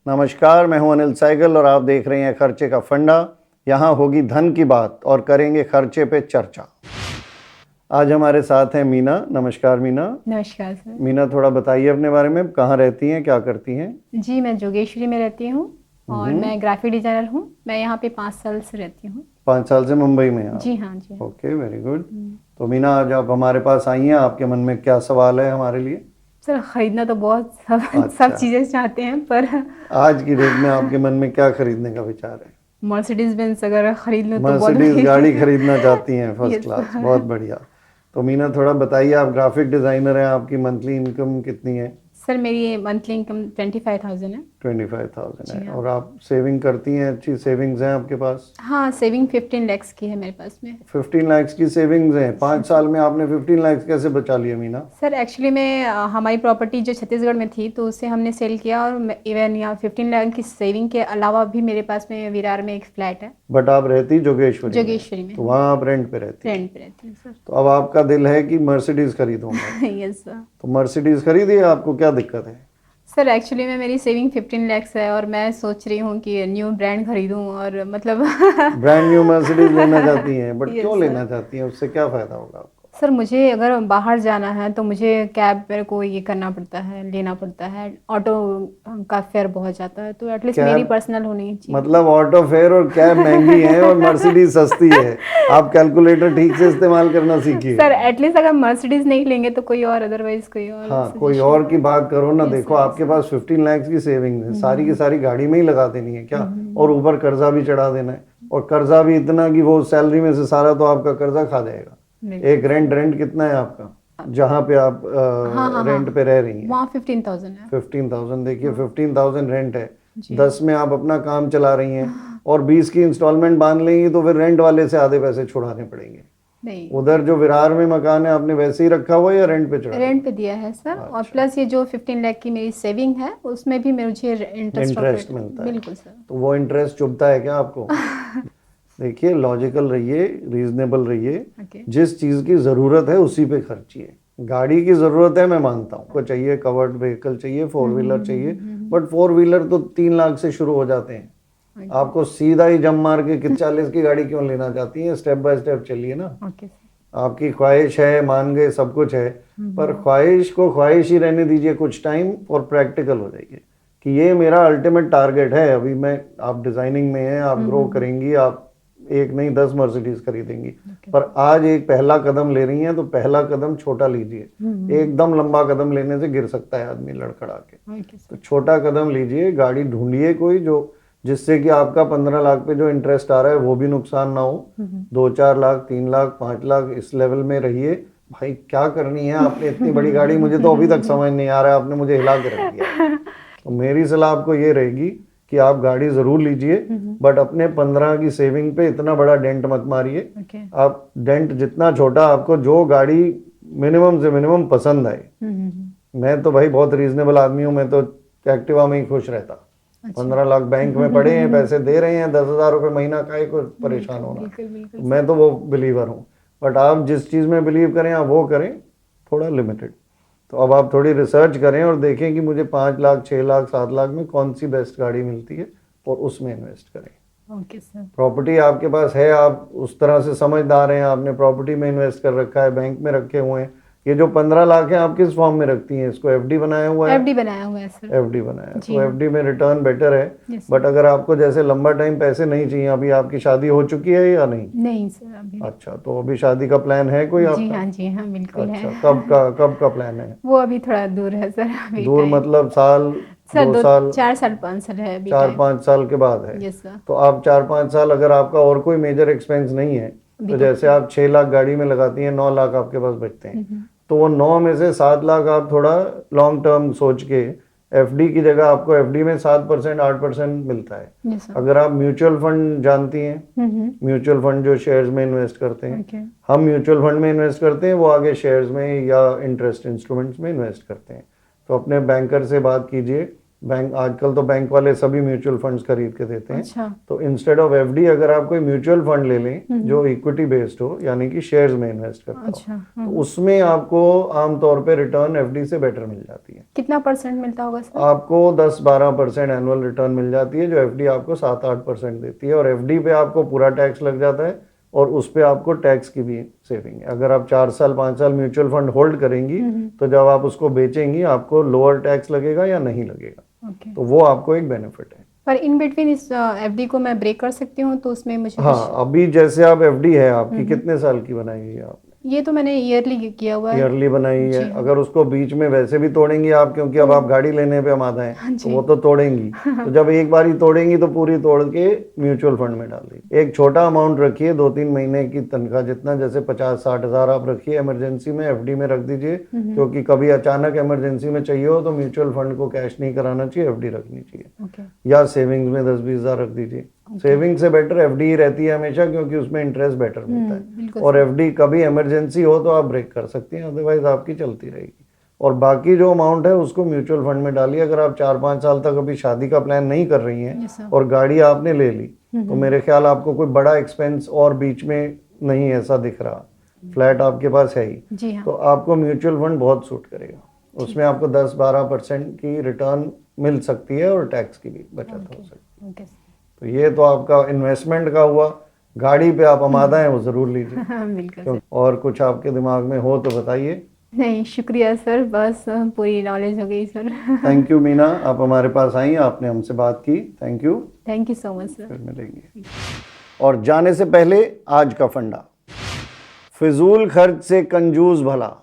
नमस्कार, मैं हूं अनिल सहगल और आप देख रहे हैं खर्चे का फंडा। यहाँ होगी धन की बात और करेंगे खर्चे पे चर्चा। आज हमारे साथ हैं मीना। नमस्कार मीना। नमस्कार सर। मीना, थोड़ा बताइए अपने बारे में, कहाँ रहती हैं, क्या करती हैं? जी, मैं जोगेश्वरी में रहती हूँ और मैं ग्राफिक डिजाइनर हूँ। मैं यहाँ पे 5 साल से रहती हूँ। 5 साल से मुंबई में हैं आप? जी हाँ, जी हाँ। Okay, very good. तो मीना, आज आप हमारे पास आई हैं, आपके मन में क्या सवाल है हमारे लिए? सर, खरीदना तो बहुत सब अच्छा, चीज़ें चाहते हैं, पर आज की डेट में आपके मन में क्या खरीदने का विचार है? मर्सिडीज बेंज अगर खरीद लूँ तो बहुत मर्सिडीज गाड़ी खरीदना चाहती हैं, फर्स्ट यस क्लास, बहुत बढ़िया। तो मीना, थोड़ा बताइए, आप ग्राफिक डिज़ाइनर हैं, आपकी मंथली इनकम कितनी है? सर, मेरी मंथली इनकम 25,000 है। 25,000 है। जी हाँ। और आप सेविंग करती हैं? अच्छी सेविंग्स हैं आपके पास? हाँ, सेविंग 15 lakhs की है मेरे पास में। 15 लाख की सेविंग्स हैं? 5 साल में आपने 15 लाख कैसे बचा लिया मीना? सर, एक्चुअली में हमारी प्रॉपर्टी जो छत्तीसगढ़ में थी तो उसे हमने सेल किया और इवन यहाँ 15 लाख की सेविंग के अलावा भी मेरे पास में विरार में एक फ्लैट है। बट आप रहती जोगेश्वरी में? जोगेश्वरी में तो वहाँ आप रेंट पे रहती हैं? रेंट पे रहती हूँ सर। तो अब आपका दिल है कि मर्सिडीज खरीदूंगा। Yes sir. तो मर्सिडीज खरीदिए, आपको क्या दिक्कत है? सर, एक्चुअली में मेरी सेविंग 15 lakhs है और मैं सोच रही हूँ कि न्यू ब्रांड खरीदूँ और मतलब ब्रांड न्यू मर्सिडीज लेना चाहती हैं? बट यस क्यों सर। लेना चाहती हैं? उससे क्या फायदा होगा आपको? सर, मुझे अगर बाहर जाना है तो मुझे कैब मेरे को ये करना पड़ता है, लेना पड़ता है। ऑटो का फेयर बहुत जाता है, तो एटलीस्ट मेरी कैब पर्सनल होनी चाहिए। मतलब ऑटो फेयर और कैब महंगी है और मर्सिडीज सस्ती है। आप कैलकुलेटर ठीक से इस्तेमाल करना सीखिए। सर, एटलीस्ट अगर मर्सिडीज नहीं लेंगे तो कोई और, अदरवाइज कोई और हाँ, कोई सजेशन। और की बात करो ना। यस देखो, सर, यस आपके पास 15 लाख की सेविंग है, सारी की सारी गाड़ी में ही लगा देनी है क्या? हम्म। और ऊपर कर्जा भी चढ़ा देना है, और कर्जा भी इतना कि वो सैलरी में से सारा तो आपका कर्जा खा जाएगा। बिल्कुल। एक रेंट कितना है आपका जहाँ पे आप हाँ हाँ रेंट हाँ, पे रह रही हैं? वहाँ 15,000 है। 15,000। देखिए, 15,000 रेंट है, जी 10 में आप अपना काम चला रही हैं, और 20 की इंस्टॉलमेंट बांध लेंगी तो फिर रेंट वाले से आधे पैसे छुड़ाने पड़ेंगे। नहीं, उधर जो विरार में मकान है, आपने वैसे ही रखा हुआ है या रेंट पे चढ़ा दिया? रेंट पे दिया है सर। और अच्छा, प्लस ये जो 15 लाख की मेरी सेविंग है उसमें भी मुझे इंटरेस्ट इंटरेस्ट मिलता है? बिल्कुल सर। तो वो इंटरेस्ट चुभता है क्या आपको? देखिए, लॉजिकल रहिए, रीजनेबल रहिए। ओके। जिस चीज़ की ज़रूरत है उसी पे खर्चिए। गाड़ी की ज़रूरत है, मैं मानता हूँ, को चाहिए कवर्ड व्हीकल, चाहिए 4 व्हीलर चाहिए, बट 4 व्हीलर तो 3 लाख से शुरू हो जाते हैं। आपको सीधा ही जम मार के 40 की गाड़ी क्यों लेना चाहती हैं? स्टेप बाय स्टेप चलिए ना। Okay sir. आपकी ख्वाहिश है, मान गए, सब कुछ है, पर ख्वाहिश को ख्वाहिश ही रहने दीजिए कुछ टाइम, और प्रैक्टिकल हो जाइए कि ये मेरा अल्टीमेट टारगेट है। अभी मैं, आप डिजाइनिंग में हैं, आप ग्रो करेंगी, आप एक नहीं 10 मर्सिडीज खरीदेंगी, पर आज एक पहला कदम ले रही हैं तो पहला कदम छोटा लीजिए। एकदम लंबा कदम लेने से गिर सकता है आदमी लड़खड़ा के। ओके तो सर। छोटा कदम लीजिए, गाड़ी ढूंढिए कोई जो, जिससे कि आपका 15 लाख पे जो इंटरेस्ट आ रहा है वो भी नुकसान ना हो। 2-4 लाख, 3 लाख, 5 लाख, इस लेवल में रहिए। भाई, क्या करनी है आपने इतनी बड़ी गाड़ी? मुझे तो अभी तक समझ नहीं आ रहा है, आपने मुझे हिला के रख दिया है। तो मेरी सलाह आपको ये रहेगी कि आप गाड़ी जरूर लीजिए, बट अपने 15 की सेविंग पे इतना बड़ा डेंट मत मारिए। ओके। आप डेंट जितना छोटा, आपको जो गाड़ी मिनिमम से मिनिमम पसंद आए। मैं तो भाई बहुत रीजनेबल आदमी हूँ, मैं तो एक्टिवा में ही खुश रहता। 15 लाख बैंक में पड़े हैं, पैसे दे रहे हैं, 10,000 रुपये महीना, काहे को परेशान होना। बिल्कुल बिल्कुल। मैं तो वो बिलीवर हूँ। बट आप जिस चीज़ में बिलीव करें आप वो करें, थोड़ा लिमिटेड। तो अब आप थोड़ी रिसर्च करें और देखें कि मुझे 5 लाख, 6 लाख, 7 लाख में कौन सी बेस्ट गाड़ी मिलती है, और उसमें इन्वेस्ट करें। Okay sir. प्रॉपर्टी आपके पास है, आप उस तरह से समझदार हैं, आपने प्रॉपर्टी में इन्वेस्ट कर रखा है, बैंक में रखे हुए हैं। ये जो 15 लाख है, आप किस फॉर्म में रखती हैं इसको? एफडी बनाया हुआ है? एफडी बनाया हुआ है सर। एफडी बनाया है, जी तो हाँ। एफडी में रिटर्न बेटर है। Yes sir. बट अगर आपको जैसे लंबा टाइम पैसे नहीं चाहिए, अभी आपकी शादी हो चुकी है या नहीं? नहीं सर, अभी। अच्छा, तो अभी शादी का प्लान है कोई जी आपका? हाँ, जी हाँ, बिल्कुल अच्छा, है। कब का प्लान है? वो अभी थोड़ा दूर है सर, अभी दूर टाइम। मतलब साल, सर, 2 दो साल, 4 साल 5 साल है अभी टाइम। 4-5 साल के बाद है? Yes sir. तो आप 4-5 साल, अगर आपका और कोई मेजर एक्सपेंस नहीं है, अभी तो तो जैसे आप 6 लाख गाड़ी में लगाती हैं, 9 लाख आपके पास बचते हैं, तो वो 9 में से 7 लाख आप थोड़ा लॉन्ग टर्म सोच के, एफडी की जगह आपको एफडी में 7%, 8% मिलता है। Yes sir. अगर आप म्यूचुअल फंड जानती हैं, म्यूचुअल फंड जो शेयर्स में इन्वेस्ट करते हैं, ओके। हम म्यूचुअल फंड में इन्वेस्ट करते हैं, वो आगे शेयर्स में या इंटरेस्ट इंस्ट्रूमेंट्स में इन्वेस्ट करते हैं। तो अपने बैंकर से बात कीजिए, बैंक आजकल तो बैंक वाले सभी म्यूचुअल फंड्स खरीद के देते हैं। अच्छा। तो इंस्टेड ऑफ एफडी अगर आप कोई म्यूचुअल फंड ले लें जो इक्विटी बेस्ड हो, यानी कि शेयर्स में इन्वेस्ट करता अच्छा। हो, तो उसमें आपको आमतौर पे रिटर्न एफडी से बेटर मिल जाती है। कितना % मिलता होगा सर? आपको 10-12% एनुअल रिटर्न मिल जाती है, जो एफडी आपको 7-8% देती है। और एफडी पे आपको पूरा टैक्स लग जाता है और उस पे आपको टैक्स की भी सेविंग है। अगर आप 4 साल 5 साल म्यूचुअल फंड होल्ड करेंगी तो जब आप उसको बेचेंगी आपको लोअर टैक्स लगेगा या नहीं लगेगा। ओके। तो वो आपको एक बेनिफिट है। पर इन बिटवीन इस एफडी को मैं ब्रेक कर सकती हूँ, तो उसमें मुझे हाँ, अभी जैसे आप एफडी है आपकी कितने साल की बनाई है आपने? ये तो मैंने ईयरली किया हुआ है। ईयरली बनाई है। अगर उसको बीच में वैसे भी तोड़ेंगी आप, क्योंकि अब आप गाड़ी लेने पे आमादा हैं, तो वो तो तोड़ेंगी। तो जब एक बार ही तोड़ेंगी तो पूरी तोड़ के म्यूचुअल फंड में डाल देंगी। एक छोटा अमाउंट रखिए, 2-3 महीने की तनख्वाह जितना, जैसे 50-60 हज़ार आप रखिए इमरजेंसी में, एफडी में रख दीजिए। क्योंकि कभी अचानक इमरजेंसी में चाहिए हो तो म्यूचुअल फंड को कैश नहीं कराना चाहिए, एफडी रखनी चाहिए। ओके। या सेविंग्स में 10-20 हज़ार रख दीजिए। सेविंग से बेटर एफडी ही रहती है हमेशा, क्योंकि उसमें इंटरेस्ट बेटर मिलता है। बिल्कुल और एफडी कभी इमरजेंसी हो तो आप ब्रेक कर सकती हैं, अदरवाइज आपकी चलती रहेगी। और बाकी जो अमाउंट है उसको म्यूचुअल फंड में डालिए। अगर आप 4-5 साल तक अभी शादी का प्लान नहीं कर रही हैं Yes, sir. और गाड़ी आपने ले ली, तो मेरे ख्याल आपको कोई बड़ा एक्सपेंस और बीच में नहीं ऐसा दिख रहा, फ्लैट आपके पास है ही, जी हाँ। तो आपको म्यूचुअल फंड बहुत सूट करेगा। उसमें आपको 10-12% की रिटर्न मिल सकती है और टैक्स की भी बचत हो सकती है। ओके। तो ये तो आपका इन्वेस्टमेंट का हुआ। गाड़ी पे आप आमादा हैं वो जरूर लीजिए। बिल्कुल सर। और कुछ आपके दिमाग में हो तो बताइए। नहीं, शुक्रिया सर, बस पूरी नॉलेज हो गई सर। थैंक यू मीना, आप हमारे पास आई, आपने हमसे बात की, thank you. Thank you so much sir. फिर मिलेंगे। और जाने से पहले आज का फंडा, फिजूल खर्च से कंजूस भला।